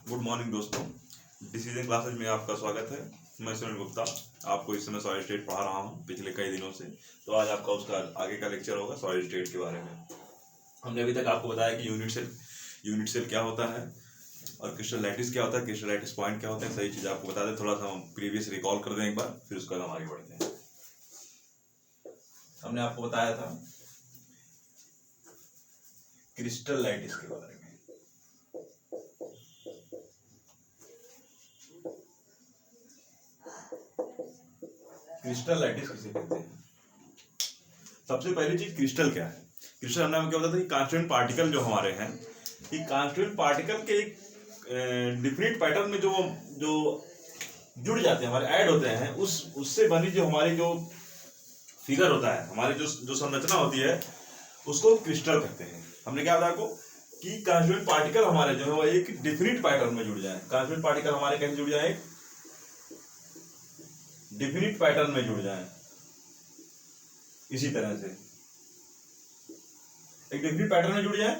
Good morning दोस्तों, decision classes में आपका स्वागत है। मैं सुनील गुप्ता आपको इस समय सॉलिड स्टेट पढ़ा रहा हूँ पिछले कई दिनों से। तो आज आपका उसका आगे का लेक्चर होगा सॉलिड स्टेट के बारे में। हमने अभी तक आपको बताया कि यूनिट सेल क्या होता है और क्रिस्टल लैटिस क्या होता है, क्रिस्टल लैटिस पॉइंट क्या होते हैं। सही चीज़ आपको बता दें, थोड़ा सा हम प्रीवियस रिकॉल कर दें एक बार, फिर उसके बाद हम आगे बढ़ते हैं। हमने आपको बताया था क्रिस्टल लैटिस के बारे में। क्रिस्टल लैटिस किसे कहते हैं? सबसे पहली चीज क्रिस्टल क्या है। क्रिस्टल हमने क्या बताया था कि कांस्टिट्यूएंट पार्टिकल जो हमारे हैं, कि कांस्टिट्यूएंट पार्टिकल के एक डिफरेंट पैटर्न में जो जुड़ जाते हैं, हमारे ऐड होते हैं, उससे बनी जो हमारी जो फिगर होता है, हमारी जो संरचना होती है, उसको क्रिस्टल कहते हैं। हमने क्या बताया आपको कि कांस्टिट्यूएंट पार्टिकल हमारे जो है वो एक डिफरेंट पैटर्न में जुड़ जाए। कांस्टिट्यूएंट पार्टिकल हमारे कैसे जुड़ जाए? डिफिनिट पैटर्न में जुड़ जाएं। इसी तरह से एक डिफिनिट पैटर्न में जुड़ जाएं,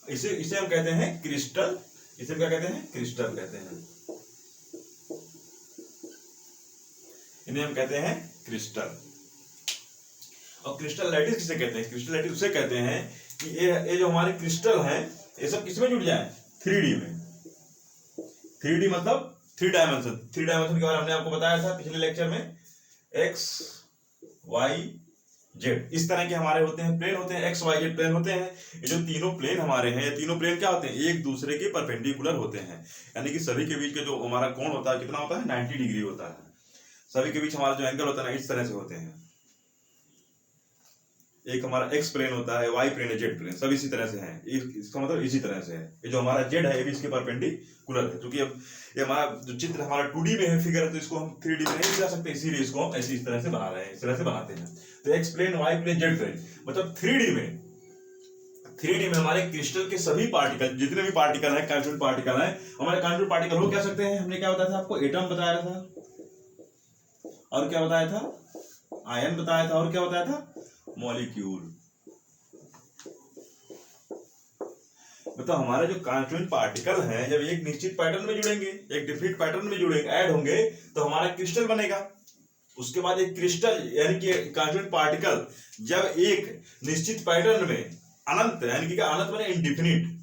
इसे हम कहते हैं क्रिस्टल। इसे क्या कहते हैं? क्रिस्टल कहते हैं। इन्हें हम कहते हैं क्रिस्टल। और क्रिस्टल लैटिस किसे कहते हैं? क्रिस्टल लैटिस उसे कहते हैं कि ये जो हमारे क्रिस्टल हैं, ये सब किसमें जुड़ जाएं? 3D में। 3D मतलब थ्री डायमेंशन के बारे में हमने आपको बताया था पिछले लेक्चर में। एक्स वाई जेड इस तरह के हमारे होते हैं, प्लेन होते हैं, एक्स वाई जेड प्लेन होते हैं। ये जो तीनों प्लेन हमारे हैं, ये तीनों प्लेन क्या होते हैं? एक दूसरे के परपेंडिकुलर होते हैं। यानी कि सभी के बीच का जो हमारा कोण होता है कितना होता है? 90 डिग्री होता है। सभी के बीच हमारा जो एंगल होता है ना, इस तरह से होते हैं। एक हमारा एक्स प्लेन होता है, वाई प्लेन है, जेड प्लेन, सब इसी तरह से हैं। इसका मतलब इसी तरह से है। ये जो हमारा जेड है ये भी इसके परपेंडिकुलर है। क्योंकि अब ये हमारा जो चित्र हमारा 2D में है फिगर है, तो इसको हम 3D में नहीं दिखा सकते, इसीलिए इसको हम ऐसी इस तरह से बना रहे हैं, इस तरह से बनाते हैं। तो X plane, Y plane, Z plane मतलब 3D में हमारे क्रिस्टल के सभी पार्टिकल, जितने भी पार्टिकल है, कांस्टिट्यूएंट पार्टिकल है, हमारे कांस्टिट्यूएंट पार्टिकल हो क्या सकते हैं? हमने क्या बताया था आपको? एटम बताया था, और क्या बताया था? आयन बताया था, और क्या बताया था? मॉलिक्यूल। मतलब हमारे जो कांस्टिट्यूएंट पार्टिकल हैं, जब एक निश्चित पैटर्न में जुड़ेंगे, एक डिफरेंट पैटर्न में जुड़ेंगे, ऐड होंगे, तो हमारा क्रिस्टल बनेगा। उसके बाद एक क्रिस्टल यानी कि कांस्टिट्यूएंट पार्टिकल जब एक निश्चित पैटर्न में अनंत, यानी कि क्या अनंत बने? इंडिफिनिट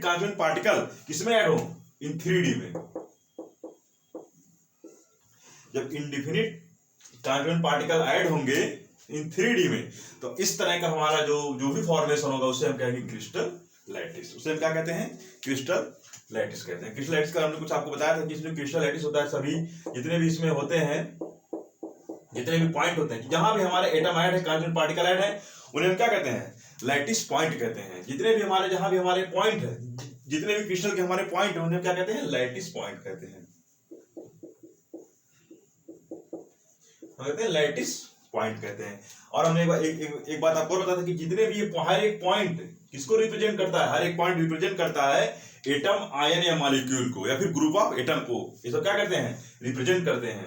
कांस्टिट्यूएंट पार्टिकल किसमें ऐड हो? इन 3D में। जब इंडिफिनिट कांस्टिट्यूएंट पार्टिकल ऐड होंगे इन 3D में, तो इस तरह का हमारा जो भी फॉर्मेशन होगा उसे हम कहेंगे क्रिस्टल लैटिस। उसे हम क्या कहते हैं? क्रिस्टल लैटिस कहते हैं। क्रिस्टल लैटिस का हमने कुछ आपको बताया था कि इसमें क्रिस्टल लैटिस होता है, सभी जितने भी इसमें होते हैं, जितने भी पॉइंट होते हैं, जहां भी हमारे एटम ऐड है, कांस्टिट्यूएंट पार्टिकल ऐड है, उन्हें हम क्या कहते हैं? लैटिस पॉइंट कहते हैं। जितने भी हमारे जहां भी हमारे पॉइंट है, जितने भी क्रिस्टल के हमारे पॉइंट है, उन्हें क्या कहते हैं? लैटिस पॉइंट कहते हैं। कहते हैं लैटिस पॉइंट कहते हैं। और हमने एक बात आपको बता था कि जितने भी हर एक पॉइंट किसको रिप्रेजेंट करता है? हर एक पॉइंट रिप्रेजेंट करता है एटम, आयन या मॉलिक्यूल को, या फिर ग्रुप ऑफ एटम को। ये सब क्या करते हैं? रिप्रेजेंट करते हैं।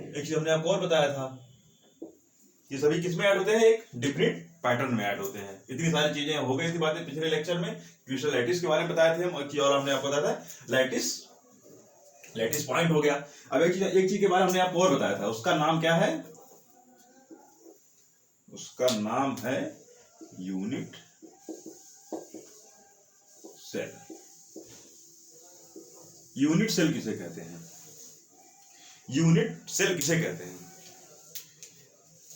एक चीज हमने आपको और बताया था, ये सभी किसमें ऐड होते हैं? एक डिफरेंट पैटर्न में ऐड होते हैं। इतनी सारी चीजें हो गई थी बातें पिछले लेक्चर में। क्रिस्टल लैटिस के बारे में बताए थे हम, और हमने आपको बताया था लैटिस पॉइंट हो गया। अब एक चीज के बारे में हमने आपको और बताया था, उसका नाम क्या है? उसका नाम है यूनिट सेल। यूनिट सेल किसे कहते हैं? यूनिट सेल किसे कहते हैं?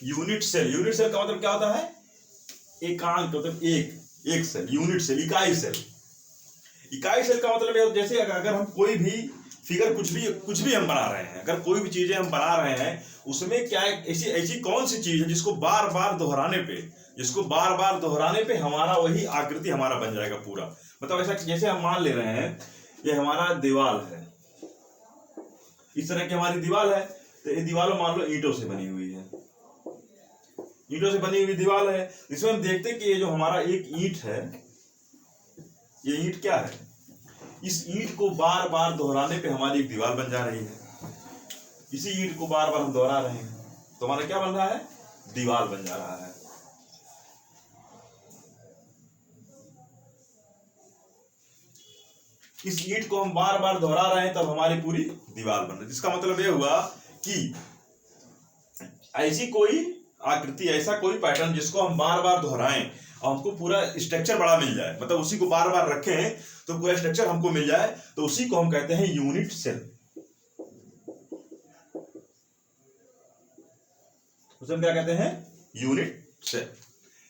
यूनिट सेल का मतलब क्या होता है? एकांक, मतलब एक सेल, यूनिट सेल, इकाई सेल। इकाई सेल का मतलब है जैसे अगर हम कोई भी फिगर कुछ भी हम बना रहे हैं, अगर कोई भी चीजें हम बना रहे हैं, उसमें क्या ऐसी कौन सी चीज है जिसको बार बार दोहराने पे हमारा वही आकृति हमारा बन जाएगा पूरा। मतलब ऐसा जैसे हम मान ले रहे हैं ये हमारा दीवार है, इस तरह की हमारी दीवार है, तो ये दीवार मान लो ईंटों से बनी हुई है, ईंटों से बनी हुई दीवार है। इसमें हम देखते हैं कि ये जो हमारा एक ईंट है, ये ईंट क्या है? इस ईंट को बार बार दोहराने पे हमारी एक दीवार बन जा रही है। इसी ईंट को बार बार हम दोहरा रहे हैं तो हमारा क्या बन रहा है? दीवार बन जा रहा है। इस ईंट को हम बार बार दोहरा रहे हैं तब हमारी पूरी दीवार बन रही है। इसका मतलब ये हुआ कि ऐसी कोई आकृति, ऐसा कोई पैटर्न जिसको हम बार बार दोहराएं और हमको पूरा स्ट्रक्चर बड़ा मिल जाए, मतलब उसी को बार बार रखें तो पूरा स्ट्रक्चर हमको मिल जाए, तो उसी को हम कहते हैं यूनिट सेल। उसे हम क्या कहते हैं? Unit cell.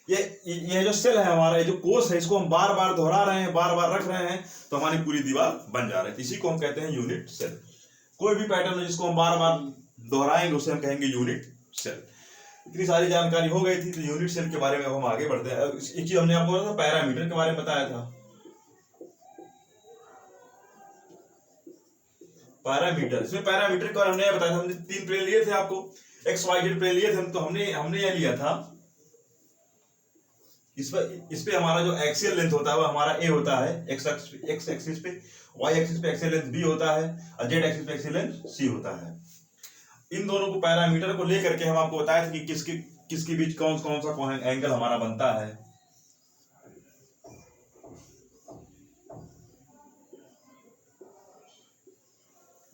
ये जो सेल है हमारा, ये जो कोष है, इसको हम बार बार दोहरा रहे हैं, बार बार रख रहे हैं तो हमारी पूरी दीवार बन जा रही है। इसी को हम कहते हैं यूनिट सेल। कोई भी पैटर्न है जिसको हम बार बार दोहराएंगे उसे हम कहेंगे यूनिट सेल। इतनी सारी जानकारी हो गई थी तो यूनिट सेल के बारे में अब हम आगे बढ़ते हैं। एक चीज हमने आपको पैरामीटर के बारे में बताया था। पैरामीटर, इसमें पैरामीटर के बारे में हमने बताया था, हमने 3 प्लेन लिए थे आपको, एक्स वाई जेड प्लेन लिए थे, तो हमने यह लिया था, इस पे हमारा जो एक्सियल लेंथ होता है वो हमारा ए होता है, एक्स एक्सिस पे, वाई एक्सिस पे एक्सियल लेंथ बी होता है और जेड एक्सिस पे एक्सियल लेंथ सी होता है। इन दोनों को पैरामीटर को लेकर के हम आपको बताया था कि किसके बीच कौन सा एंगल हमारा बनता है।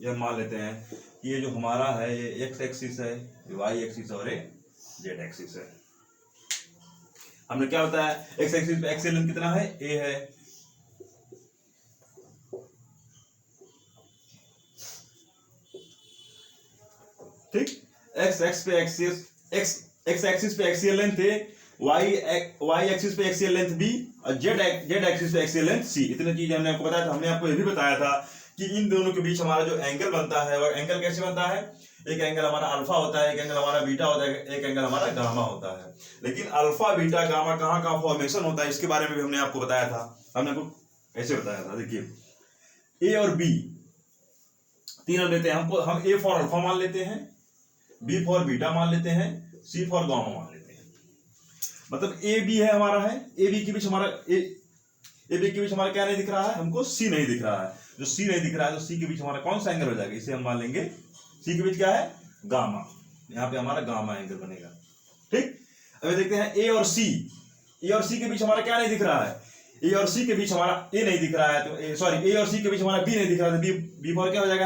ये मान लेते हैं कि ये जो हमारा है ये एक्स एक्सिस है, वाई एक्सिस और ये जेड एक्सिस है। हमने क्या बताया? एक्स एक्सिस पे एक्सियल लेंथ कितना है? ए है। ठीक, एक्स एक्सिस पे एक्सियल लेंथ है, वाई एक्सिस पे एक्सियल लेंथ बी और जेड एक्सिस पे एक्सियल लेंथ सी। इतने चीज हमने आपको बताया था। हमने आपको ये भी बताया था कि इन दोनों के बीच हमारा जो एंगल बनता है वो एंगल कैसे बनता है? एक एंगल हमारा अल्फा होता है, एक एंगल हमारा बीटा होता है, एक एंगल हमारा गामा होता है। लेकिन अल्फा बीटा गामा कहाँ कहाँ फॉर्मेशन होता है इसके बारे में भी हमने आपको बताया था। हमने आपको ऐसे बताया था, देखिए ए और बी तीनों लेते हैं, हम ए फॉर अल्फा मान लेते हैं, बी फॉर बीटा मान लेते हैं, सी फॉर गामा मान लेते हैं। मतलब ए बी है हमारा, है ए बी के बीच हमारा ए बी के बीच हमारा क्या नहीं दिख रहा है? हमको सी नहीं दिख रहा है। जो सी नहीं दिख रहा है तो सी के बीच हमारा कौन सा एंगल हो जाएगा? इसे हम मान लेंगे सी के बीच क्या है? गामा। यहाँ पे हमारा गामा एंगल बनेगा। ठीक, अब देखते हैं ए और सी के बीच हमारा क्या नहीं दिख रहा है? ए और सी के बीच हमारा ए नहीं दिख रहा है, तो सॉरी ए और सी के बीच हमारा बी नहीं दिख रहा है, तो बी फॉर क्या हो जाएगा?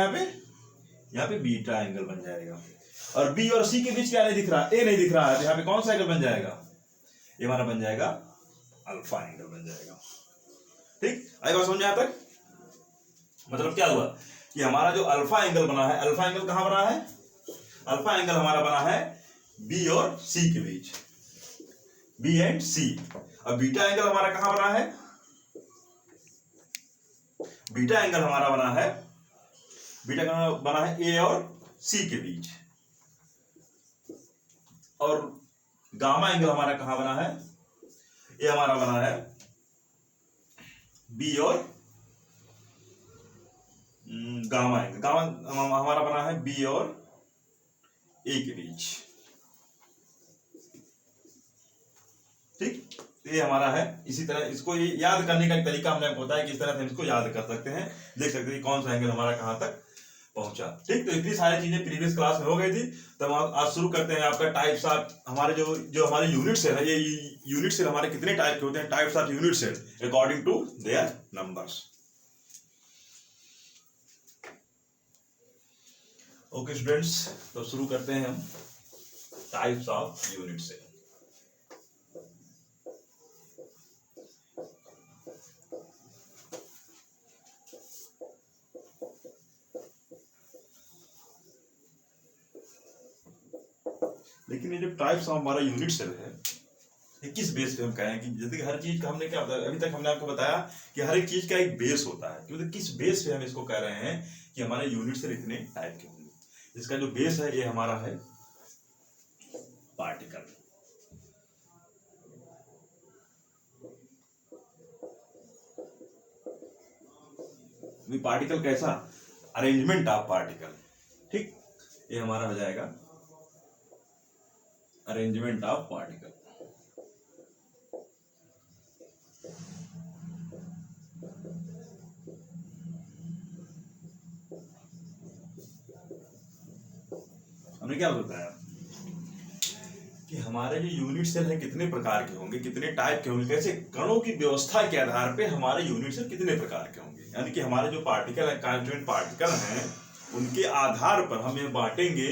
यहाँ पे बीटा एंगल बन जाएगा। और बी और सी के बीच क्या नहीं दिख रहा? ए नहीं दिख रहा है, तो यहाँ पे कौन सा एंगल बन जाएगा? ये हमारा बन जाएगा अल्फा एंगल बन जाएगा। ठीक, आई बात समझ में? यहां तक मतलब क्या हुआ कि हमारा जो अल्फा एंगल बना है, अल्फा एंगल कहां बना है? अल्फा एंगल हमारा बना है बी और सी के बीच, बी एंड सी। और बीटा एंगल हमारा कहां बना है? बीटा एंगल हमारा बना है, बीटा एंगल बना है ए और सी के बीच। और गामा एंगल हमारा कहां बना है? ये हमारा बना है बी और गामा एंगल, गामा हमारा बना है बी और ए के बीच। ठीक, ये हमारा है। इसी तरह इसको ये याद करने का तरीका हमने आपको बताया कि इस तरह से हम इसको याद कर सकते हैं, देख सकते हैं कौन सा एंगल हमारा कहां तक पहुंचा। ठीक, तो इतनी सारी चीजें प्रीवियस क्लास में हो गई थी। तो हम आज शुरू करते हैं आपका टाइप्स ऑफ, हमारे जो हमारे यूनिट सेल है, ये यूनिट सेल हमारे कितने टाइप के होते हैं? Types of unit cell according to their numbers. Okay students, तो शुरू करते हैं हम टाइप्स ऑफ यूनिट सेल। लेकिन ये जो टाइप्स ऑफ हमारा यूनिट सेल है, ये किस बेस पे हम कहें कि जैसे कि हर चीज का हमने क्या बताया, अभी तक हमने आपको बताया कि हर एक चीज का एक बेस होता है, क्योंकि किस बेस पे हम इसको कह रहे हैं कि हमारे यूनिट सेल इतने टाइप के होंगे। इसका जो बेस है ये हमारा है पार्टिकल। पार्टिकल कैसा? Arrangement of particle. ठीक, ये हमारा हो जाएगा अरेंजमेंट ऑफ पार्टिकल। हमने क्या बताया कि हमारे जो यूनिट सेल है कितने प्रकार के होंगे, कितने टाइप के होंगे, कैसे कणों की व्यवस्था के आधार पे हमारे यूनिट सेल कितने प्रकार के होंगे। यानी कि हमारे जो पार्टिकल है, कॉन्स्टिट्यूएंट पार्टिकल हैं, उनके आधार पर हम ये बांटेंगे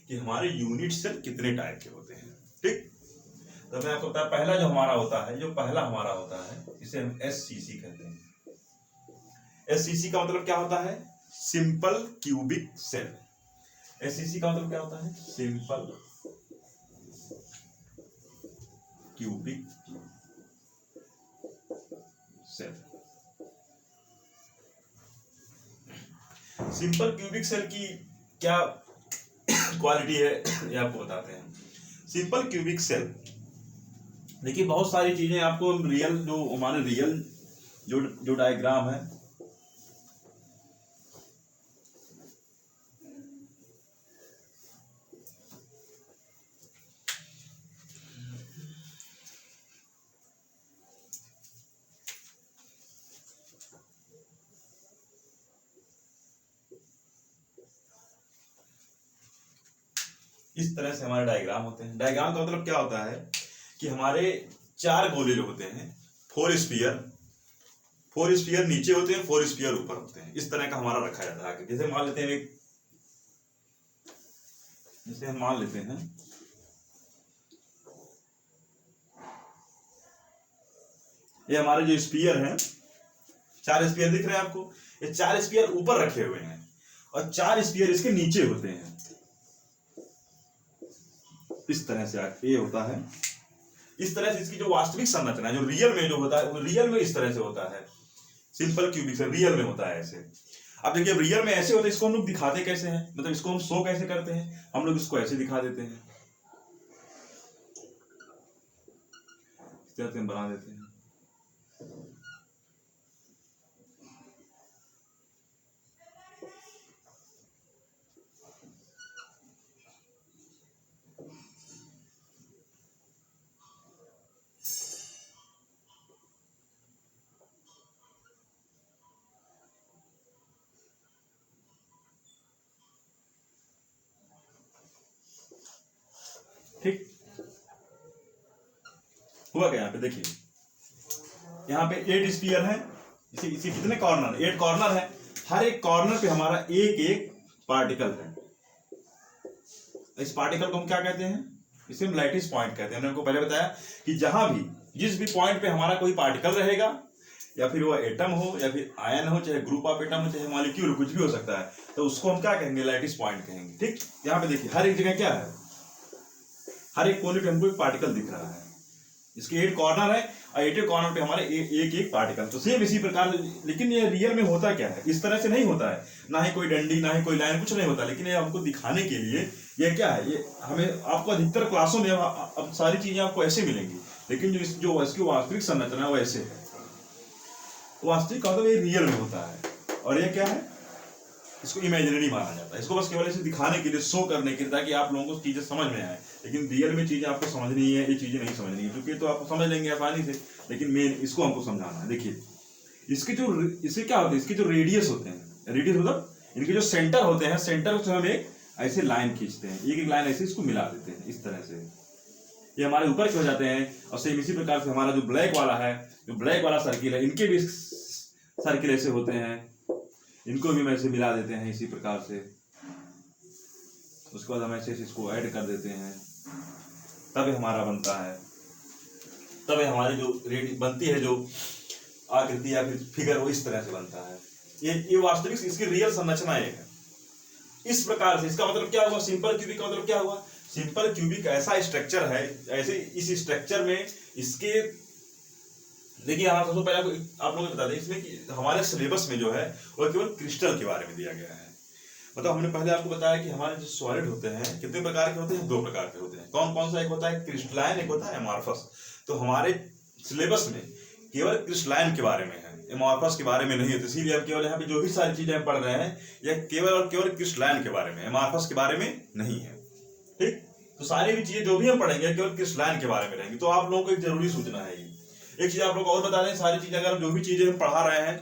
कि हमारे यूनिट सेल कितने टाइप के होते हैं। ठीक, तो मैं आपको बताया पहला जो हमारा होता है, जो पहला हमारा होता है इसे हम SCC कहते हैं। SCC का मतलब क्या होता है? Simple cubic cell. SCC का मतलब क्या होता है? Simple cubic cell. Simple cubic cell की क्या क्वालिटी है ये आपको बताते हैं। सिंपल क्यूबिक सेल, देखिए बहुत सारी चीजें आपको रियल, जो हमारे रियल जो डायग्राम है, इस तरह से हमारे डायग्राम होते हैं। डायग्राम का मतलब क्या होता है कि हमारे 4 गोले जो होते हैं, 4 स्फीयर नीचे होते हैं, 4 स्फीयर ऊपर होते हैं। इस तरह का हमारा रखा जाता है। जैसे मान लेते हैं जैसे हम मान लेते हैं ये हमारे जो स्फीयर हैं, 4 स्फीयर दिख रहे हैं आपको, ये 4 स्फीयर ऊपर रखे हुए हैं और 4 स्फीयर इसके नीचे होते हैं। इस तरह से ये होता है। इस तरह से इसकी जो वास्तविक संरचना है, जो रियल में जो होता है, वो रियल में इस तरह से होता है। सिंपल क्यूबिक सेल रियल में होता है ऐसे। अब देखिए रियल में ऐसे होता है, इसको हम लोग दिखाते कैसे हैं, मतलब इसको हम शो कैसे करते हैं, हम लोग इसको ऐसे दिखा देते हैं, इस तरह से हम बना देते हैं। ठीक, हुआ क्या यहाँ पे देखिए, यहाँ पे 8 स्फीयर है, इसी कितने कॉर्नर, 8 कॉर्नर है। हर एक कॉर्नर पे हमारा एक एक पार्टिकल है। इस पार्टिकल को हम क्या कहते हैं? इसे हम लैटिस पॉइंट कहते हैं। मैंने आपको पहले बताया कि जहां भी, जिस भी पॉइंट पे हमारा कोई पार्टिकल रहेगा, या फिर वो एटम हो, या फिर आयन हो, चाहे ग्रुप ऑफ एटम हो, चाहे मॉलिक्यूल, कुछ भी हो सकता है, तो उसको हम क्या कहेंगे? लैटिस पॉइंट कहेंगे। ठीक, यहाँ पे देखिए हर एक जगह क्या है, हर एक कोने पे हमको एक पार्टिकल दिख रहा है। इसके 8 कॉर्नर है और 8 कॉर्नर पे हमारे एक एक पार्टिकल। तो सेम इसी प्रकार, लेकिन ये रियल में होता क्या है? इस तरह से नहीं होता है, ना ही कोई डंडी, ना ही कोई लाइन, कुछ नहीं होता। लेकिन ये हमको दिखाने के लिए ये क्या है, ये हमें आपको अधिकतर क्लासों में अब सारी चीजें आपको ऐसे मिलेंगी, लेकिन जो इसकी वास्तविक संरचना है वो ऐसे है। वास्तविक का मतलब ये रियल में होता है, और ये क्या है, इसको इमेजिनरी माना जाता है। इसको बस केवल ऐसे दिखाने के लिए, शो करने के लिए, ताकि आप लोगों को चीजें समझ में आए। लेकिन रियल में चीजें आपको समझनी है, ये चीजें नहीं समझनी है, क्योंकि तो आप समझ लेंगे आसानी से, लेकिन मेन इसको हमको समझाना है। देखिए इसके क्या होते हैं, इसके जो रेडियस होते हैं, रेडियस मतलब इनके जो सेंटर होते हैं, सेंटर से हम एक ऐसे लाइन खींचते हैं, एक एक लाइन ऐसे इसको मिला देते हैं। इस तरह से ये हमारे ऊपर के हो जाते हैं। और सेम इसी प्रकार से हमारा जो ब्लैक वाला है, जो ब्लैक वाला सर्किल है, इनके भी सर्किल ऐसे होते हैं, इनको भी हम ऐसे मिला देते हैं इसी प्रकार से। उसके बाद हम ऐसे इसको ऐड कर देते हैं, तब हमारा बनता है, तब हमारी जो रेडी बनती है, जो आकृति या फिर फिगर, वो इस तरह से बनता है। ये वास्तविक इसकी रियल संरचना है इस प्रकार से। इसका मतलब क्या हुआ? सिंपल क्यूबिक का मतलब क्या हुआ? सिंपल क्यूबिक ऐसा स्ट्रक्चर है, ऐसे इस स्ट्रक्चर में इसके, देखिए यहाँ सबसे पहले आप लोगों को बता दें इसमें कि हमारे सिलेबस में जो है वो केवल क्रिस्टल के बारे में दिया गया है। मतलब हमने पहले आपको बताया कि हमारे जो सॉलिड होते हैं कितने प्रकार के होते हैं? 2 प्रकार के होते हैं। कौन कौन सा? एक होता है क्रिस्टलाइन, एक होता है एमॉर्फस। तो हमारे सिलेबस में केवल क्रिस्टलाइन के बारे में है, एमॉर्फस के बारे में नहीं है। तो इसीलिए हम केवल यहाँ पे जो भी सारी चीजें हम पढ़ रहे हैं, यह केवल और केवल क्रिस्टलाइन के बारे में, एमॉर्फस के बारे में नहीं है। ठीक, तो सारी भी चीजें जो भी हम पढ़ेंगे केवल क्रिस्टलाइन के बारे में रहेंगी। तो आप लोगों को एक जरूरी सूचना है। एक चीज आप लोग और बता दें, सारी चीजें अगर जो भी चीजें हम पढ़ा रहे हैं,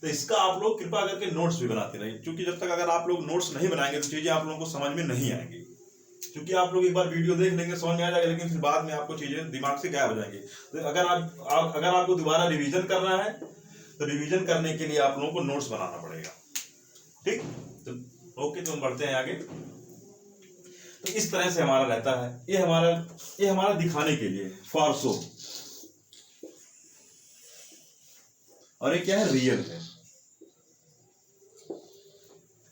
तो इसका आप लोग कृपा करके नोट्स भी बनाते रहिए, क्योंकि जब तक अगर आप लोग नोट्स नहीं बनाएंगे तो चीजें आप लोगों को समझ में नहीं आएंगी। क्योंकि आप लोग एक बार वीडियो देख लेंगे समझ में आ जाएगा, लेकिन फिर बाद में आपको चीजें दिमाग से गायब हो जाएंगी। तो अगर आपको दोबारा रिवीजन करना है तो रिवीजन करने के लिए आप लोगों को नोट्स बनाना पड़ेगा, ठीक। तो ओके, तो हम बढ़ते हैं आगे। तो इस तरह से हमारा रहता है, ये हमारा दिखाने के लिए, फॉर शो। और ये क्या है, रियल है।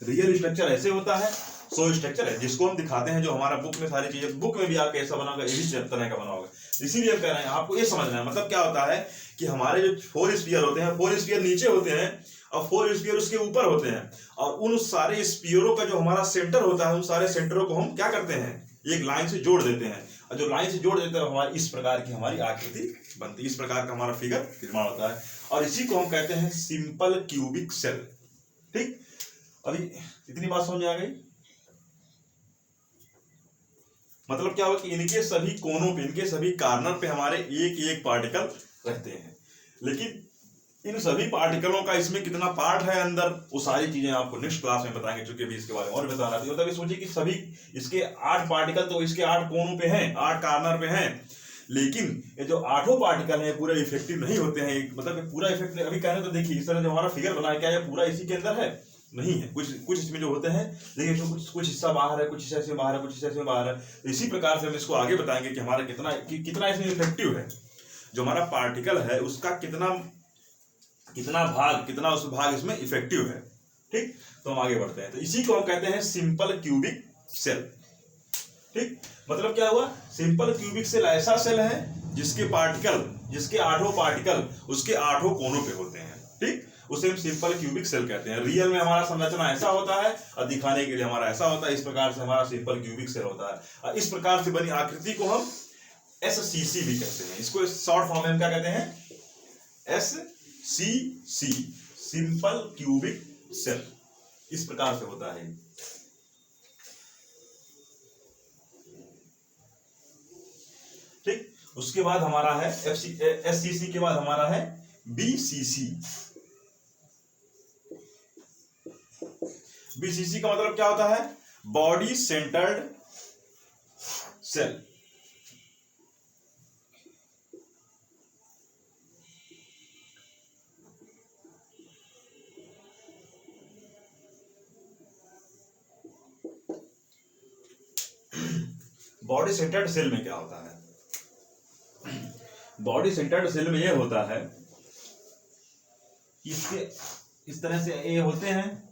रियल स्ट्रक्चर ऐसे होता है, सो स्ट्रक्चर है जिसको हम दिखाते हैं, जो हमारा बुक में सारी चीजें, बुक में भी आप कैसा बना होगा इसी तरह का बना होगा। इसीलिए हम कह रहे हैं आपको ये समझना है, मतलब क्या होता है कि हमारे जो 4 स्फीयर होते हैं, 4 स्फीयर नीचे होते हैं और 4 स्फीयर उसके ऊपर होते हैं, और उन सारे स्फीयरों का जो हमारा सेंटर होता है, उन सारे सेंटरों को हम क्या करते हैं, एक लाइन से जोड़ देते हैं, और जो लाइन से जोड़ देते हैं हमारी इस प्रकार की हमारी आकृति बनती है, इस प्रकार का हमारा फिगर निर्माण होता है, और इसी को हम कहते हैं सिंपल क्यूबिक सेल, ठीक। अभी इतनी बात समझ में आ गई। मतलब क्या हुआ कि इनके सभी कोनों पे, इनके सभी कॉर्नर पे हमारे एक एक पार्टिकल रहते हैं, लेकिन इन सभी पार्टिकलों का इसमें कितना पार्ट है अंदर, वो सारी चीजें आपको नेक्स्ट क्लास में बताएंगे, चूंकि भी इसके बारे में और बता रहा था। मतलब सोचिए कि सभी इसके 8 पार्टिकल तो इसके 8 कोनों पे हैं, 8 कॉर्नर पे हैं, लेकिन ये जो 8 पार्टिकल हैं पूरे इफेक्टिव नहीं होते हैं, मतलब पूरा इफेक्ट अभी कहने तो देखिए, इस तरह जो हमारा फिगर बना है, क्या ये पूरा इसी के अंदर है, नहीं है, कुछ इसमें जो होते हैं, लेकिन इसमें कुछ हिस्सा बाहर है, कुछ हिस्सा इसमें बाहर है, कुछ हिस्सा इसमें बाहर है। तो इसी प्रकार से हम इसको आगे बताएंगे कि हमारा कितना इसमें इफेक्टिव है, जो हमारा पार्टिकल है उसका कितना उस भाग इसमें इफेक्टिव है, ठीक। तो हम आगे बढ़ते हैं। तो इसी को हम कहते हैं सिंपल क्यूबिक सेल, ठीक। मतलब क्या हुआ, सिंपल क्यूबिक सेल ऐसा सेल है जिसके 8 पार्टिकल उसके 8 कोनों पे होते हैं, ठीक। उसे हम सिंपल क्यूबिक सेल कहते हैं। रियल में हमारा संरचना ऐसा होता है और दिखाने के लिए हमारा ऐसा होता है, इस प्रकार से हमारा सिंपल क्यूबिक सेल होता है। और इस प्रकार से बनी आकृति को हम SCC भी कहते हैं। इसको शॉर्ट फॉर्म में हम क्या कहते हैं, SCC, सिंपल क्यूबिक सेल, इस प्रकार से होता है। ठीक, उसके बाद हमारा है SCC के बाद हमारा है BCC। BCC का मतलब क्या होता है, body centred cell. Body centred cell में क्या होता है, बॉडी सेंटर्ड सेल में ये होता है इसके इस तरह से ये होते हैं,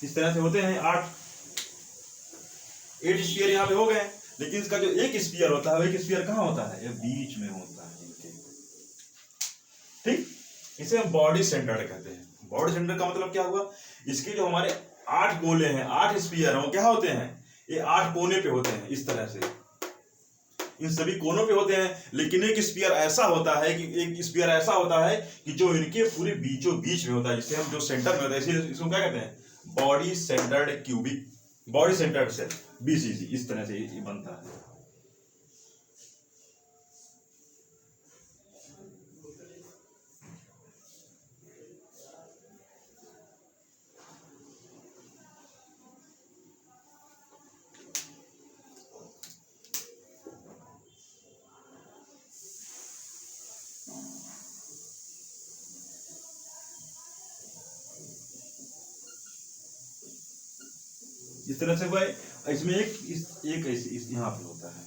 इस तरह से होते हैं 8 स्फीयर यहाँ पे हो गए, लेकिन इसका जो एक स्फीयर होता है, एक स्फीयर कहाँ होता है, ये बीच में होता है इनके, ठीक। इसे हम बॉडी सेंटर्ड कहते हैं। बॉडी सेंटर का मतलब क्या हुआ, इसके जो हमारे 8 गोले हैं, 8 स्फीयर हैं, वो क्या होते हैं, ये 8 कोने पे होते हैं, इस तरह से इन सभी कोनों पे होते हैं। लेकिन एक स्फीयर ऐसा होता है कि जो इनके पूरे बीचों बीच में होता है, जिसे हम जो सेंटर में होता है, इसीलिए इसको क्या कहते हैं, बॉडी सेंटर्ड सेल, BCC, इस तरह से ये बनता है। इस तरह से भाई इसमें एक यहाँ पे होता है,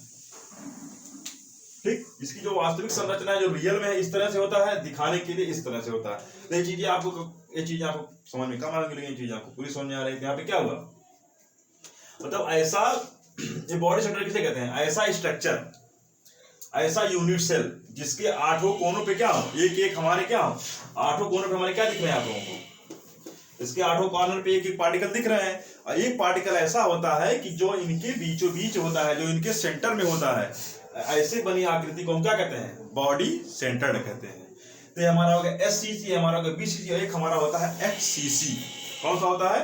ठीक। इसकी जो वास्तविक संरचना है, जो रियल में है, इस तरह से होता है, दिखाने के लिए इस तरह से होता है। तो ये चीजें आपको समझ में कम आ रही, ये चीजें आपको पूरी समझ में आ रही है। यहाँ पे क्या हुआ, मतलब ऐसा, ये बॉडी सेंटर किसे कहते हैं, ऐसा स्ट्रक्चर, ऐसा यूनिट सेल जिसके 8 कोनों पे क्या हो, एक हमारे क्या हो, 8 कोनों पे हमारे क्या दिख रहे हैं आप लोगों को, इसके 8 कॉर्नर पे एक पार्टिकल दिख रहे हैं, और एक पार्टिकल ऐसा होता है कि जो इनके बीचों बीच होता है, जो इनके सेंटर में होता है। ऐसे बनी आकृति को हम क्या कहते हैं, बॉडी सेंटर्ड कहते हैं। तो ये हमारा हो गया SCC, हमारा हो गया BCC, और एक हमारा होता है FCC। कौन सा होता है,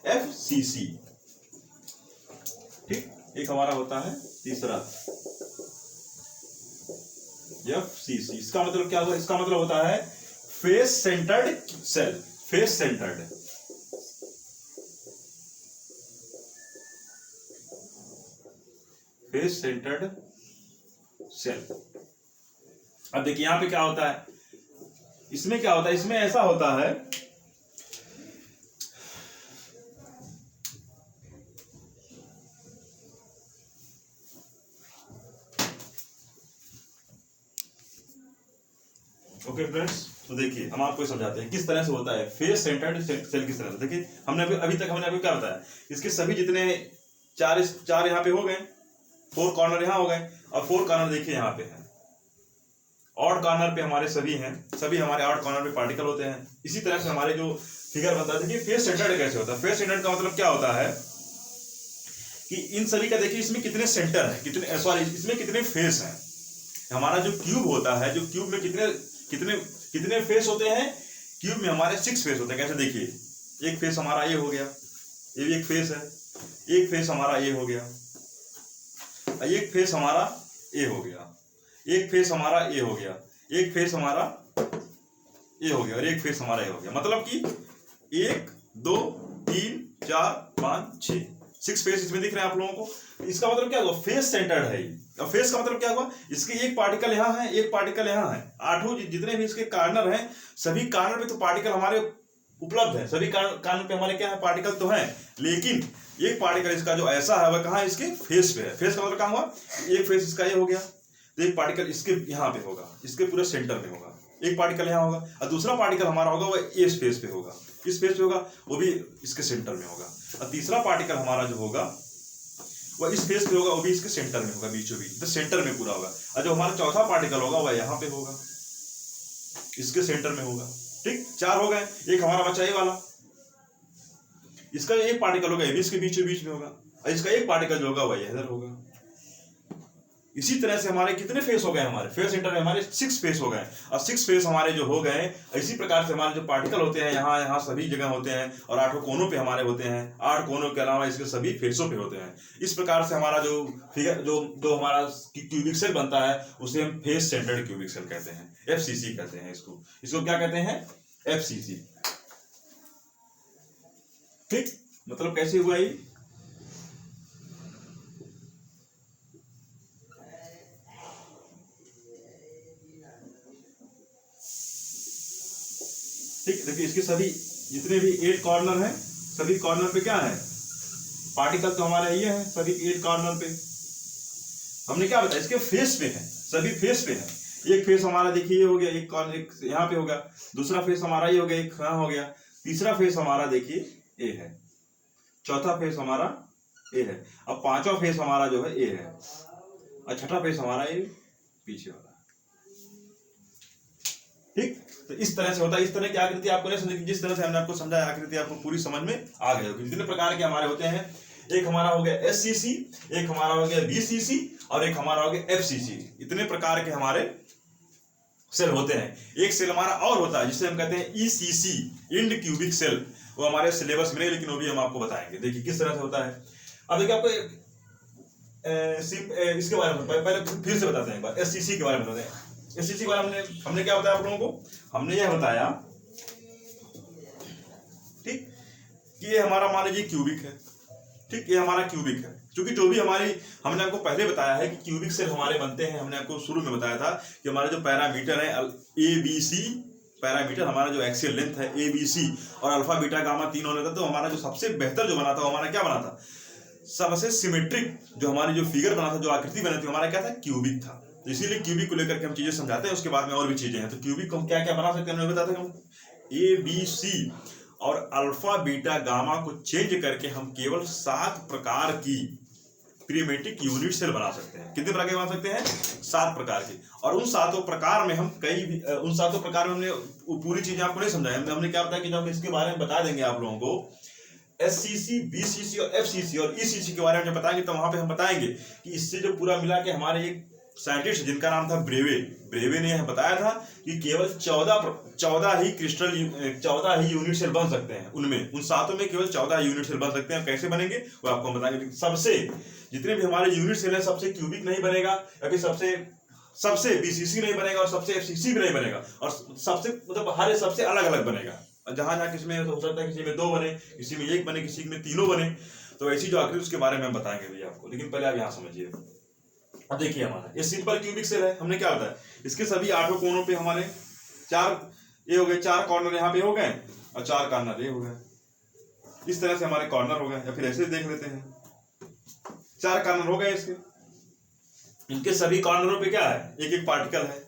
FCC, ठीक। एक हमारा होता है तीसरा FCC। इसका मतलब क्या होगा, इसका मतलब होता है face centred cell, face centred, face centred cell. अब देखिए यहां पे क्या होता है, इसमें क्या होता है, इसमें ऐसा होता है ओके फ्रेंड्स, तो देखिए हम आपको समझाते हैं किस तरह से होता है फेस सेंटर्ड सेल किस तरह से। देखिए हमने अभी तक हमने क्या बताया, इसके सभी जितने चार यहाँ पे हो गए, 4 कॉर्नर यहाँ हो गए, और 4 कॉर्नर देखिए यहाँ पे है, ऑड कॉर्नर पे हमारे सभी हैं, सभी हमारे ऑड कॉर्नर पे पार्टिकल होते हैं। इसी तरह से हमारे जो फिगर बनता है, देखिए फेस सेंटर्ड कैसे होता है। फेस सेंटर्ड का मतलब क्या होता है कि इन सभी का देखिए इसमें कितने सेंटर है, कितने सॉरी इसमें कितने फेस हैं। हमारा जो क्यूब होता है, जो क्यूब में कितने कितने कितने फेस होते हैं, क्यूब में हमारे 6 फेस होते हैं। कैसे देखिए, एक फेस हमारा ये हो गया, ये भी एक फेस है, एक फेस हमारा ये हो गया, एक फेस हमारा ये हो गया, एक फेस हमारा ये हो गया, एक फेस हमारा ये हो गया, और एक फेस हमारा ये हो गया। मतलब कि 1 2 3 4 5 6 फेस इसमें दिख रहे हैं आप लोगों को। इसका मतलब क्या हुआ, फेस सेंटर्ड है। अब फेस का मतलब क्या हुआ, इसके एक पार्टिकल यहाँ है, एक पार्टिकल यहाँ है, 8 जितने भी इसके कॉर्नर हैं, सभी कॉर्नर पे तो पार्टिकल हमारे उपलब्ध है, सभी कॉर्नर पे हमारे क्या है, पार्टिकल तो है, लेकिन एक पार्टिकल इसका जो ऐसा है वह कहाँ है, इसके फेस पे है। फेस का मतलब कहाँ हुआ, एक फेस इसका ये हो गया, तो एक पार्टिकल इसके यहाँ पे होगा, इसके पूरे सेंटर में होगा, एक पार्टिकल यहाँ होगा, और दूसरा पार्टिकल हमारा होगा वह इस फेस पे होगा, इस फेस पे होगा, वो भी इसके सेंटर में होगा, और तीसरा पार्टिकल हमारा जो होगा वह इस फेस पे होगा, वो भी इसके सेंटर में होगा, बीचों बीच, तो सेंटर में पूरा होगा। और जो हमारा चौथा पार्टिकल होगा वह यहाँ पे होगा, इसके सेंटर में होगा। ठीक, 4 हो गए। एक हमारा बचा ये वाला, इसका एक पार्टिकल होगा ये भी इसके बीचों बीच में होगा, और इसका एक पार्टिकल जो होगा वह इधर होगा। इसी तरह से हमारे कितने फेस हो गए, हमारे फेस सेंटर में हमारे 6 फेस हो गए, और 6 फेस हमारे जो हो गए, इसी प्रकार से हमारे जो पार्टिकल होते हैं यहाँ यहाँ सभी जगह होते हैं, और 8 कोनों पे हमारे होते हैं, 8 कोनों के अलावा इसके सभी फेसों पे होते हैं। इस प्रकार से हमारा जो फिगर जो हमारा क्यूबिक सेल बनता है उसे हम फेस सेंटर्ड क्यूबिक सेल कहते हैं, FCC कहते हैं इसको क्या कहते हैं, FCC। ठीक, मतलब कैसे हुआ ये, ठीक। देखिए इसके सभी जितने भी 8 कॉर्नर हैं, सभी कॉर्नर पे क्या है, पार्टिकल तो हमारे ये है, सभी 8 कॉर्नर पे हमने क्या बताया, इसके फेस पे है, सभी फेस पे है। एक फेस हमारा देखिए ये हो गया, एक कॉर्नर एक यहाँ पे होगा, दूसरा फेस हमारा ये हो गया, एक यहाँ हो गया, तीसरा फेस हमारा देखिए ए है, चौथा फेस हमारा ए है, अब 5वां फेस हमारा जो है ए है, और 6ठा फेस हमारा ये पीछे वाला। ठीक, तो इस तरह से होता है। इस तरह की आकृति आपको नहीं समझ, जिस तरह से हमने आपको समझाया आकृति आपको पूरी समझ में आ गई होगी। जितने प्रकार के हमारे होते हैं, एक हमारा हो गया SCC, एक हमारा हो गया BCC, और एक हमारा हो गया FCC। इतने प्रकार के हमारे सेल होते हैं। एक सेल हमारा और होता है जिसे हम कहते हैं ECC, इंड क्यूबिक सेल। वो हमारे सिलेबस में नहीं, लेकिन वो भी हम आपको बताएंगे। देखिए किस तरह से होता है। अब देखिए आपको इसके बारे में पहले फिर से बताते हैं, एक बार SCC के बारे में बताते हैं। SCC के बारे में हमने क्या बताया आप लोगों को, हमने यह बताया ठीक कि ये हमारा मान लीजिए क्यूबिक है। ठीक, ये हमारा क्यूबिक है, क्योंकि जो भी हमारी हमने आपको पहले बताया है कि क्यूबिक सेल हमारे बनते हैं। हमने आपको शुरू में बताया था कि हमारे जो पैरामीटर है ABC पैरामीटर, हमारा जो एक्सियल लेंथ है ABC, और अल्फा बीटा गामा 3 होना था। तो हमारा जो सबसे बेहतर जो बना था हमारा क्या बना था, सबसे सिमेट्रिक जो हमारी जो फिगर बना था, जो आकृति बनी थी, हमारा क्या था, क्यूबिक था। तो इसीलिए क्यूबिक को लेकर के हम चीजें समझाते हैं। उसके बाद में और भी चीजें हैं। तो क्यूबिक को हम क्या क्या बना सकते हैं, हमें बताते हैं। ABC और अल्फा बीटा गामा को चेंज करके हम केवल 7 प्रकार की प्रिमेटिक यूनिट सेल बना सकते हैं। कितने प्रकार के बना सकते हैं, 7 प्रकार के। और उन 7 प्रकार में हम उन 7 प्रकार में हमने पूरी चीजें आपको नहीं समझाई। हमने क्या बताया कि जब इसके बारे में बता देंगे आप लोगों को, SCC, BCC और FCC और ECC के बारे में जब बताएंगे तो वहां पे हम बताएंगे कि इससे जो पूरा मिला के हमारे एक साइंटिस्ट जिनका नाम था ब्रेवे ने यह बताया था कि केवल 14 ही क्रिस्टल 14 ही यूनिट सेल बन सकते हैं। उनमें उन 7 में केवल 14 यूनिट सेल बन सकते हैं। कैसे बनेंगे वो आपको हम बताएंगे। सबसे जितने भी हमारे यूनिट सेल है, सबसे क्यूबिक नहीं बनेगा, या फिर सबसे BCC नहीं बनेगा, और सबसे FCC भी नहीं बनेगा, और सबसे मतलब हर सबसे अलग अलग बनेगा। जहां जहां किसी में हो सकता है किसी में 2 बने, किसी में 1 बने, किसी में 3 बने। तो ऐसी जो आकृति उसके बारे में हम बताएंगे भैया आपको। लेकिन पहले आप यहाँ समझिए, अब देखिए हमारा ये सिंपल क्यूबिक सेल है, हमने क्या बताया इसके सभी 8 कोनों पे हमारे 4 ये हो गए, 4 कॉर्नर यहाँ पे हो गए और 4 कॉर्नर ये हो गए, इस तरह से हमारे कॉर्नर हो गए। या फिर ऐसे देख लेते हैं 4 कॉर्नर हो गए इसके, इनके सभी कॉर्नरों पे क्या है एक एक पार्टिकल है।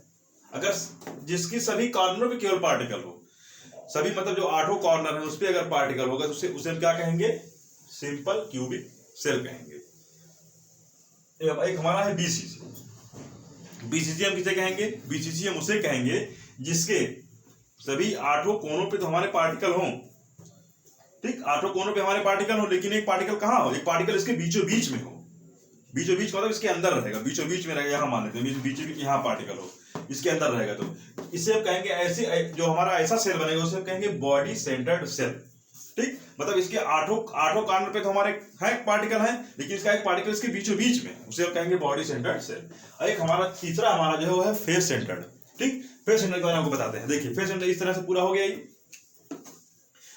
अगर जिसकी सभी कॉर्नरों पे केवल पार्टिकल हो, सभी मतलब जो 8 कॉर्नर है उस पे अगर पार्टिकल होगा तो उसे हम क्या कहेंगे सिंपल क्यूबिक सेल कहेंगे। एक हमारा है बीसीसी। बीसीसी हम किसे कहेंगे, बीसीसी हम उसे कहेंगे जिसके सभी 8 कोनों पे तो हमारे पार्टिकल हों, ठीक 8 कोनों पे हमारे पार्टिकल हो, लेकिन एक पार्टिकल कहाँ हो, एक पार्टिकल इसके बीचों बीच में हो। बीचों बीच मतलब इसके अंदर रहेगा, बीचों बीच में रहेगा, यहाँ मान लेते हैं बीचों बीच यहाँ पार्टिकल हो, इसके अंदर रहेगा, तो इसे हम कहेंगे ऐसे जो हमारा ऐसा सेल बनेगा उसे हम कहेंगे बॉडी सेंटर्ड सेल। ठीक, मतलब इसके 8 कॉर्नर पे तो हमारे है पार्टिकल है, लेकिन इसका एक पार्टिकल इसके बीचों बीच में, उसे हम कहेंगे बॉडी सेंटर्ड सेल। और एक हमारा तीसरा हमारा जो है वो है फेस सेंटर्ड। ठीक, फेस सेंटर्ड के बारे में आपको बताते हैं। देखिए फेस सेंटर्ड इस तरह से पूरा हो गया।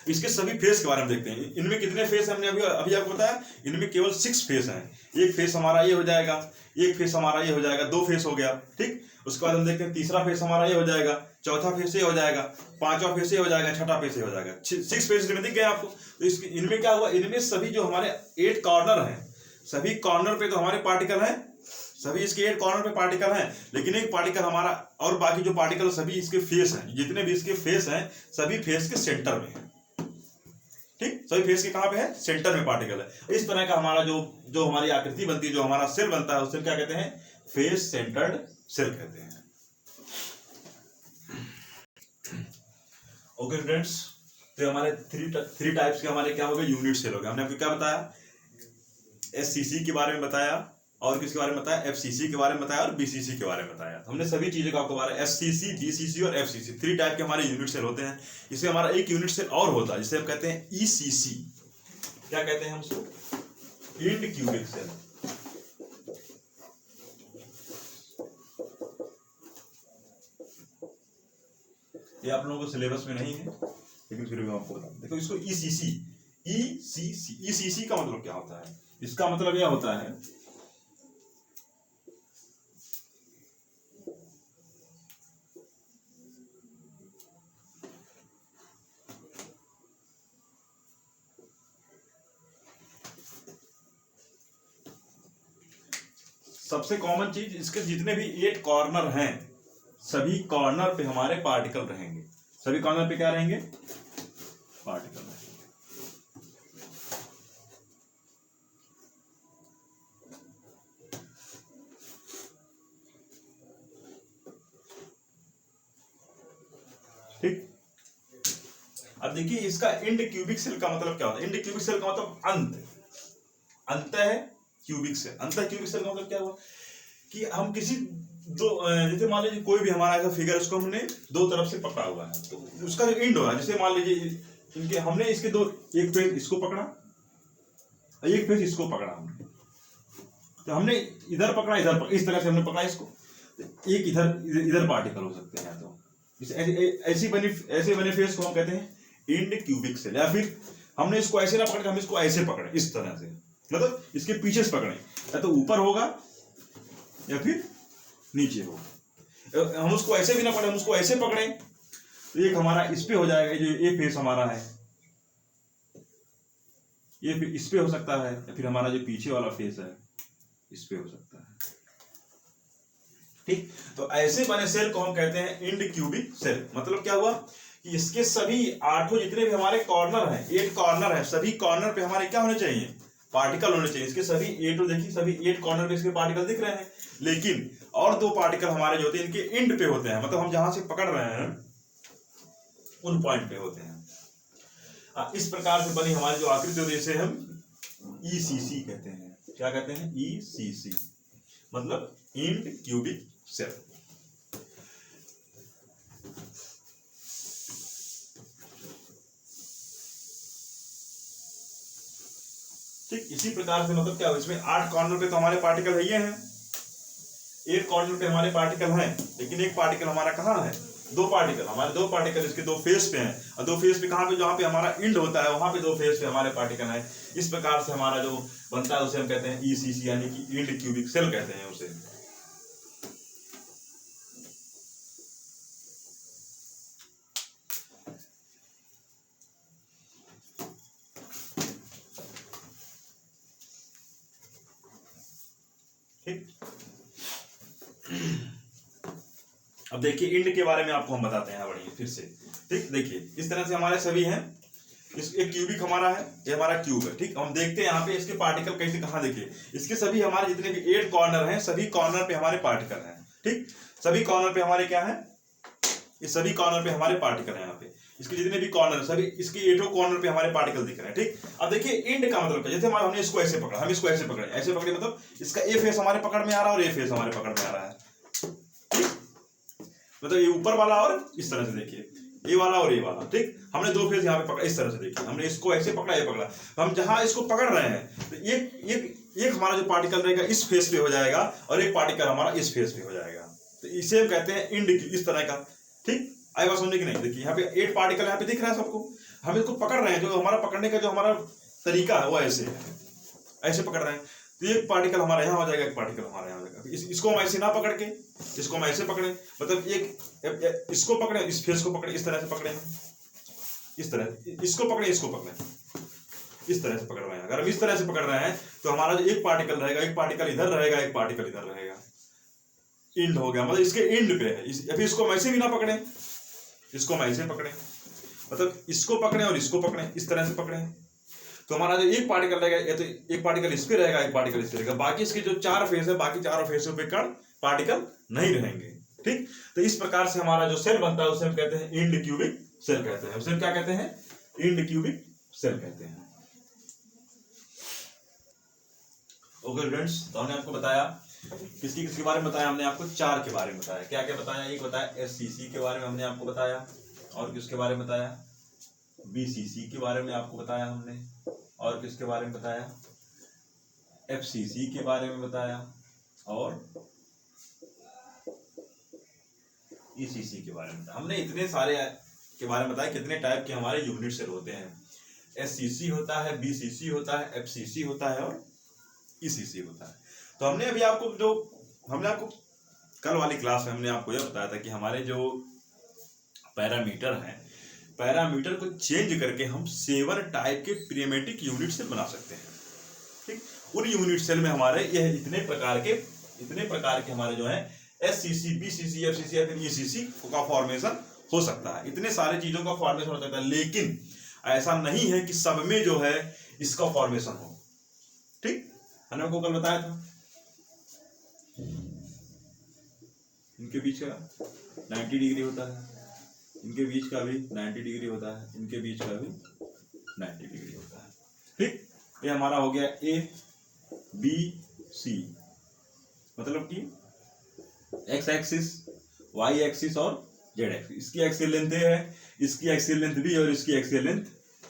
इसके सभी फेस के बारे में देखते हैं, इनमें कितने फेस हमने अभी आपको बताया, इनमें केवल 6 फेस हैं। एक फेस हमारा ये हो जाएगा, एक फेस हमारा ये हो जाएगा, 2 फेस हो गया। ठीक, उसके बाद हम देखते हैं तीसरा फेस हमारा ये हो जाएगा, चौथा फेस ये हो जाएगा, पांचवा फेस ये हो जाएगा, छठा फेस ये हो जाएगा। 6 फेस में दिख गए आपको। तो इसके इनमें क्या हुआ, इनमें सभी जो हमारे 8 कॉर्नर हैं, सभी कॉर्नर पे तो हमारे पार्टिकल हैं, सभी इसके 8 कॉर्नर पे पार्टिकल हैं, लेकिन एक पार्टिकल हमारा और बाकी जो पार्टिकल सभी इसके फेस हैं, जितने भी इसके फेस हैं सभी फेस के सेंटर में है। ठीक, सभी फेस के कहां पे है, सेंटर में पार्टिकल है। इस तरह का हमारा जो हमारी आकृति बनती है, जो हमारा सेल बनता है उसे क्या कहते हैं, फेस सेंटर्ड सेल कहते हैं। ओके फ्रेंड्स, तो हमारे थ्री टाइप्स के हमारे क्या हो गए, यूनिट सेल हो गए। हमने आपको क्या बताया, एससीसी के बारे में बताया, और किसके बारे में बताया, एफसीसी के बारे में बताया, और बीसीसी के बारे में बताया। हमने सभी चीजों का आपको बताया, एससीसी, बीसीसी और एफसीसी 3 टाइप के हमारे यूनिट सेल होते हैं। इसमें हमारा एक यूनिट सेल और होता है जिसे हम कहते हैं ईसीसी। क्या कहते हैं हम उसको, इंड क्यूबिक सेल। ये आप लोगों को सिलेबस में नहीं है, लेकिन फिर भी आपको बता देखो इसको ईसीसी। ईसीसी का मतलब क्या होता है, इसका मतलब यह होता है सबसे कॉमन चीज, इसके जितने भी 8 कॉर्नर हैं सभी कॉर्नर पे हमारे पार्टिकल रहेंगे। सभी कॉर्नर पे क्या रहेंगे, पार्टिकल रहेंगे। ठीक, अब देखिए इसका इंड क्यूबिक सेल का मतलब क्या होता है। इंड क्यूबिक सेल का मतलब अंत, अंत है क्यूबिक सेल। अंत क्यूबिक सेल का मतलब क्या हुआ कि हम किसी दो, जैसे मान लीजिए कोई भी हमारा ऐसा फिगर, उसको हमने 2 तरफ से पकड़ा हुआ है, तो उसका जो इंड हो रहा है, जैसे मान लीजिए इनके हमने इसके 2, एक फेस इसको पकड़ा और एक फेस इसको पकड़ा हमने, तो हमने इधर पकड़ा इधर पकड़ा, इस तरह से हमने पकड़ा इसको, तो एक इधर पार्टिकल हो सकते हैं। तो ऐसे बने फेस को हम कहते हैं इंड क्यूबिक सेल। या फिर हमने इसको ऐसे ना पकड़े, हम इसको ऐसे पकड़े, इस तरह से, मतलब इसके पीछे से पकड़े, या तो ऊपर होगा या फिर नीचे होगा। हम उसको ऐसे भी ना पकड़े, हम उसको ऐसे पकड़े तो एक हमारा इस पे हो जाएगा, जो ये फेस हमारा है ये इस पे हो सकता है, या फिर हमारा जो पीछे वाला फेस है इस पे हो सकता है। ठीक, तो ऐसे बने सेल को हम कहते हैं इंड क्यूबिक सेल। मतलब क्या हुआ कि इसके सभी 8 जितने भी हमारे कॉर्नर हैं, 8 कॉर्नर है, सभी कॉर्नर पे हमारे क्या होने चाहिए, पार्टिकल होने चाहिए। इसके सभी 8 देखिए, सभी 8 कॉर्नर पे इसके पार्टिकल दिख रहे हैं, लेकिन और 2 पार्टिकल हमारे जो होते हैं इनके इंड पे होते हैं, मतलब हम जहां से पकड़ रहे हैं उन पॉइंट पे होते हैं। इस प्रकार से बनी हमारी जो आकृति होती है इसे हम ईसीसी कहते हैं। क्या कहते हैं, ईसीसी, मतलब इंड क्यूबिक सेल। ठीक, इसी प्रकार से मतलब क्या हो, इसमें 8 कॉर्नर पे तो हमारे पार्टिकल है, ये हैं 8 कॉर्नर पे हमारे पार्टिकल हैं, लेकिन एक पार्टिकल हमारा कहाँ है, 2 पार्टिकल, हमारे 2 पार्टिकल इसके 2 फेस पे हैं, और 2 फेस पे कहाँ पे, जहाँ पे हमारा इंड होता है वहां पे 2 फेस पे हमारे पार्टिकल हैं। इस प्रकार से हमारा जो बनता है उसे हम कहते हैं ईसीसी, यानी कि इंड क्यूबिक सेल कहते हैं उसे। अब देखिए इंड के बारे में आपको हम बताते हैं बढ़िया फिर से। ठीक, देखिए इस तरह से हमारे सभी हैं। इस एक क्यूबिक हमारा है, ये हमारा क्यूब है। ठीक, हम देखते हैं यहाँ पे इसके पार्टिकल कैसे कहाँ, देखिए इसके सभी हमारे जितने भी 8 कॉर्नर हैं, सभी कॉर्नर पे हमारे पार्टिकल हैं। ठीक, सभी कॉर्नर पे हमारे क्या है, ये सभी कॉर्नर पे हमारे पार्टिकल हैं। यहाँ पे इसके जितने भी कॉर्नर सभी इसके 8 कॉर्नर पे हमारे पार्टिकल दिख रहे हैं। ठीक, अब देखिए इंड का मतलब जैसे हमारे हमने इसको ऐसे पकड़ा, हम इसको ऐसे पकड़े, ऐसे पकड़े मतलब इसका ए फेस हमारे पकड़ में आ रहा है और ए फेस हमारे पकड़ में आ रहा है। मतलब ये ऊपर वाला और इस तरह से देखिए, ये वाला और ये वाला। ठीक, हमने 2 फेस यहाँ पे पकड़ा, इस तरह से देखिए हमने इसको ऐसे पकड़ा, ये पकड़ा। हम जहां इसको पकड़ रहे हैं तो एक हमारा जो पार्टिकल रहेगा इस फेस पे हो जाएगा और एक पार्टिकल हमारा इस फेस पे हो जाएगा। तो इसे हम कहते हैं इंड, इस तरह का। ठीक, आई बात समझने की नहीं? देखिए यहाँ पे 8 पार्टिकल यहाँ पे दिख रहा है सबको, हम इसको पकड़ रहे हैं, जो हमारा पकड़ने का जो हमारा तरीका है वो ऐसे है, ऐसे पकड़ रहे हैं। तो एक पार्टिकल हमारा यहाँ हो जाएगा, एक पार्टिकल हमारा यहाँ हो जाएगा। इसको हम ऐसे ना पकड़ के इसको हम ऐसे पकड़े, मतलब एक इसको पकड़े, इस फेस को पकड़े, इस तरह से पकड़े, इस तरह इसको पकड़े, इसको पकड़े, इस तरह से पकड़ रहे हैं। अगर हम इस तरह से पकड़ रहे हैं तो हमारा जो एक पार्टिकल रहेगा, एक पार्टिकल इधर रहेगा, एक पार्टिकल इधर रहेगा। इंड हो गया, मतलब इसके इंड पे है। अभी इसको हम ऐसे भी ना पकड़े, इसको हम ऐसे पकड़े, मतलब इसको पकड़े और इसको पकड़े, इस तरह से पकड़े, तो हमारा जो एक पार्टिकल रहेगा, या तो एक पार्टिकल इस पे रहेगा, एक पार्टिकल इस पे रहेगा। बाकी इसके जो 4 फेस है, बाकी चारों फेसों पे कण पार्टिकल नहीं रहेंगे। ठीक, तो इस प्रकार से हमारा जो सेल बनता है उसे हम कहते हैं इंड क्यूबिक सेल कहते हैं। उसे क्या कहते हैं? इंड क्यूबिक सेल कहते हैं। ओके फ्रेंड्स, तो हमने आपको बताया किसकी किसके बारे में बताया, हमने आपको 4 के बारे में बताया। क्या क्या बताया? एक बताया एससीसी के बारे में हमने आपको बताया, और किसके बारे में बताया? बीसीसी के बारे में आपको बताया हमने, और किसके बारे में बताया? एफसीसी के बारे में बताया, और ईसीसी के बारे में बताया। हमने इतने सारे के बारे में बताया कितने टाइप के हमारे यूनिट सेल होते हैं। एससीसी होता है, बीसीसी होता है, एफसीसी होता है और ईसीसी होता है। तो हमने अभी आपको कल वाली क्लास में हमने आपको यह बताया था कि हमारे जो पैरामीटर हैं, पैरामीटर को चेंज करके हम 7 टाइप के प्रीमेटिक यूनिट सेल बना सकते हैं। ठीक, उन यूनिट सेल में हमारे यह इतने प्रकार के हमारे जो है एससीसी, बीसीसी, एफसीसी या फिर ईसीसी का फॉर्मेशन हो सकता है। इतने सारे चीजों का फॉर्मेशन हो सकता है, लेकिन ऐसा नहीं है कि सब में जो है इसका फॉर्मेशन हो। ठीक, मैंने आपको कल बताया था इनके बीच का 90 डिग्री होता है, इनके बीच का भी 90 डिग्री होता है, इनके बीच का भी 90 डिग्री होता है। ठीक, ये हमारा हो गया ए बी सी, मतलब कि एक्स एक्सिस, वाई एक्सिस और जेड एक्सिस। इसकी एक्सियल लेंथ ए है, इसकी एक्सियल लेंथ बी और इसकी एक्सियल लेंथ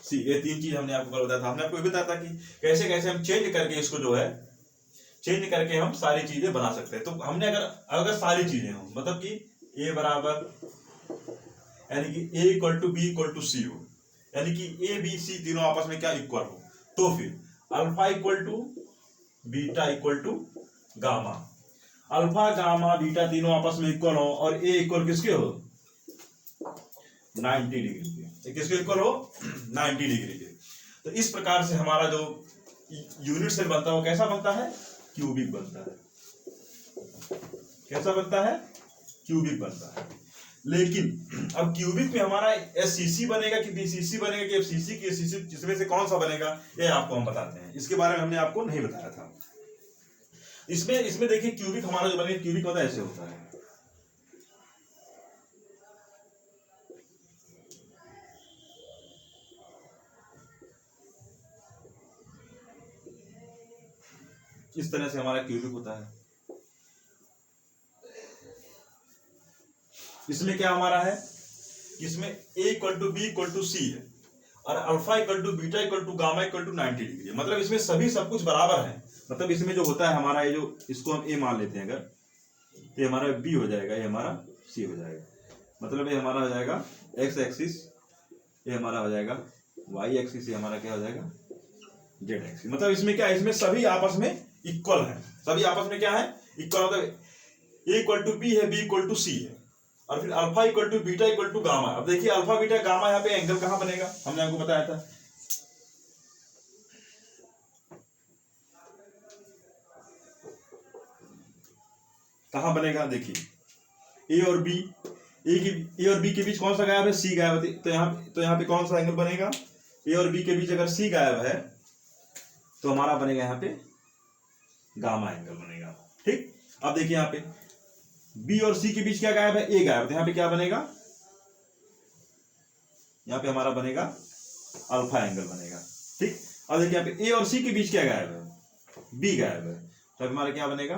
सी। ये 3 चीज हमने आपको बताया था। हमने आपको ये बताया था कि कैसे कैसे हम चेंज करके इसको जो है चेंज करके हम सारी चीजें बना सकते हैं। तो हमने अगर सारी चीजें हो, मतलब कि ए बराबर, यानी कि A equal to B equal to C हो, यानी कि ए बी सी तीनों आपस में क्या इक्वल हो, तो फिर alpha equal to beta equal to gamma, alpha gamma beta तीनों आपस में इक्वल हो और ए इक्वल किसके हो? 90 डिग्री के। किसके इक्वल हो? 90 डिग्री के। तो इस प्रकार से हमारा जो यूनिट सेल बनता है वो कैसा बनता है? क्यूबिक बनता है। कैसा बनता है? क्यूबिक बनता है। लेकिन अब क्यूबिक में हमारा एससीसी बनेगा कि बीसीसी बनेगा कि एफसीसी की एससीसी, जिसमें से कौन सा बनेगा ये आपको हम बताते हैं। इसके बारे में हमने आपको नहीं बताया था। इसमें देखिए क्यूबिक हमारा जो बनेगा, क्यूबिक मतलब ऐसे होता है, इस तरह से हमारा क्यूबिक होता है। इसमें क्या हमारा है? इसमें a equal to B equal to C है और alpha equal to beta equal to gamma equal to 90 degree. मतलब इसमें सभी सब कुछ बराबर है। मतलब इसमें जो होता है हमारा, ये जो इसको हम a मान लेते हैं अगर, तो ये हमारा b हो जाएगा, ये हमारा c हो जाएगा। मतलब ये हमारा हो जाएगा x एक्सिस, ये हमारा हो जाएगा y एक्सिस, ये हमारा क्या हो जाएगा? z axis. मतलब इसमें क्या है? इसमें सभी आपस में इक्वल है। सभी आपस में क्या है? इक्वल। मतलब a इक्वल टू b है, b इक्वल टू c है, और फिर alpha equal to beta equal to gamma. अब देखिए अल्फा बीटा गामा यहाँ पे एंगल कहां बनेगा? हमने आपको बताया था कहां बनेगा। देखिए ए और बी, ए और बी के बीच कौन सा गायब है, सी गायब है, तो यहाँ पे कौन सा एंगल बनेगा, ए और बी के बीच अगर सी गायब है तो हमारा बनेगा यहाँ पे गामा एंगल बनेगा। ठीक, अब देखिए यहाँ पे बी और सी के बीच क्या गायब है, ए गायब है, तो यहाँ पे क्या बनेगा, यहाँ पे हमारा बनेगा अल्फा एंगल बनेगा। ठीक, अब देखिए यहाँ पे ए और सी के बीच क्या गायब है, बी गायब है, तो हमारा क्या बनेगा,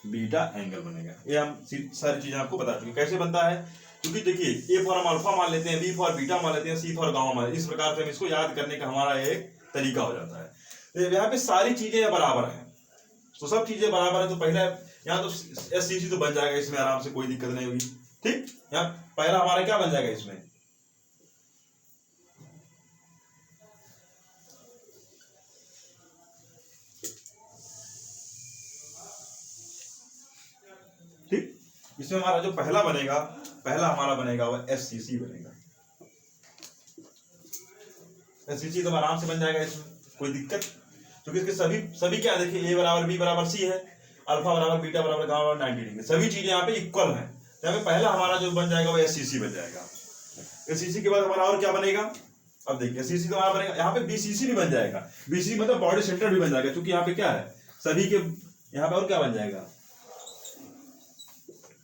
बीटा एंगल बनेगा। ये हम सारी चीजें आपको बता चुके। कैसे बनता है, क्योंकि देखिए ए फॉर हम अल्फा मान लेते हैं, बी फॉर बीटा मान लेते हैं, सी फॉर गामा मान लेते हैं, इस प्रकार से हम इसको याद करने का हमारा एक तरीका हो जाता है। तो यहाँ पे सारी चीजें बराबर हैं, तो सब चीजें बराबर है, तो पहला यहाँ तो एस सी सी तो बन जाएगा, इसमें आराम से कोई दिक्कत नहीं होगी। ठीक, यहाँ पहला हमारा क्या बन जाएगा इसमें, ठीक, इसमें हमारा जो पहला हमारा बनेगा वो एस सी सी बनेगा। एस सी सी तो आराम से बन जाएगा, इसमें कोई दिक्कत, क्योंकि इसके सभी क्या देखिए, ए बराबर बी बराबर सी है, अल्फा बराबर बीटा बराबर गामा बराबर 90 डिग्री, सभी चीजें यहाँ पे इक्वल हैं। तो यहाँ पे पहला हमारा जो बन जाएगा वो एस सी सी बन जाएगा। एस सी सी के बाद हमारा और क्या बनेगा, अब देखिए एस सी सी तो हमारा बनेगा, यहाँ पे बी सी सी भी बन जाएगा, बी सी मतलब बॉडी सेंटर भी बन जाएगा, क्योंकि यहाँ पे क्या है सभी के, यहाँ पे और क्या बन जाएगा,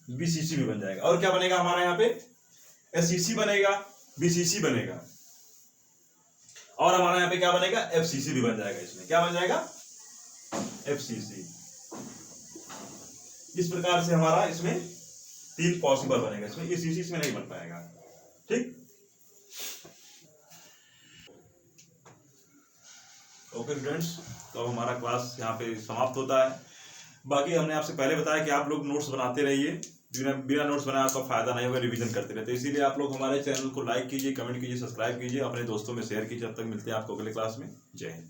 बीसीसी भी बन जाएगा। और क्या बनेगा हमारा यहाँ पे, एससीसी बनेगा, बीसीसी बनेगा, और हमारा यहाँ पे क्या बनेगा, एफसीसी भी बन जाएगा। इसमें क्या बन जाएगा, एफसीसी। इस प्रकार से हमारा इसमें 3 पॉसिबल बनेगा, इसमें ईसीसी इसमें नहीं बन पाएगा। ठीक, ओके स्टूडेंट्स, तो हमारा क्लास यहाँ पे समाप्त होता है। बाकी हमने आपसे पहले बताया कि आप लोग नोट्स बनाते रहिए, बिना नोट्स बनाए आपका फायदा नहीं होगा, रिवीजन करते रहते, इसीलिए आप लोग हमारे चैनल को लाइक कीजिए, कमेंट कीजिए, सब्सक्राइब कीजिए, अपने दोस्तों में शेयर कीजिए। अब तक मिलते हैं आपको अगले क्लास में। जय हिंद।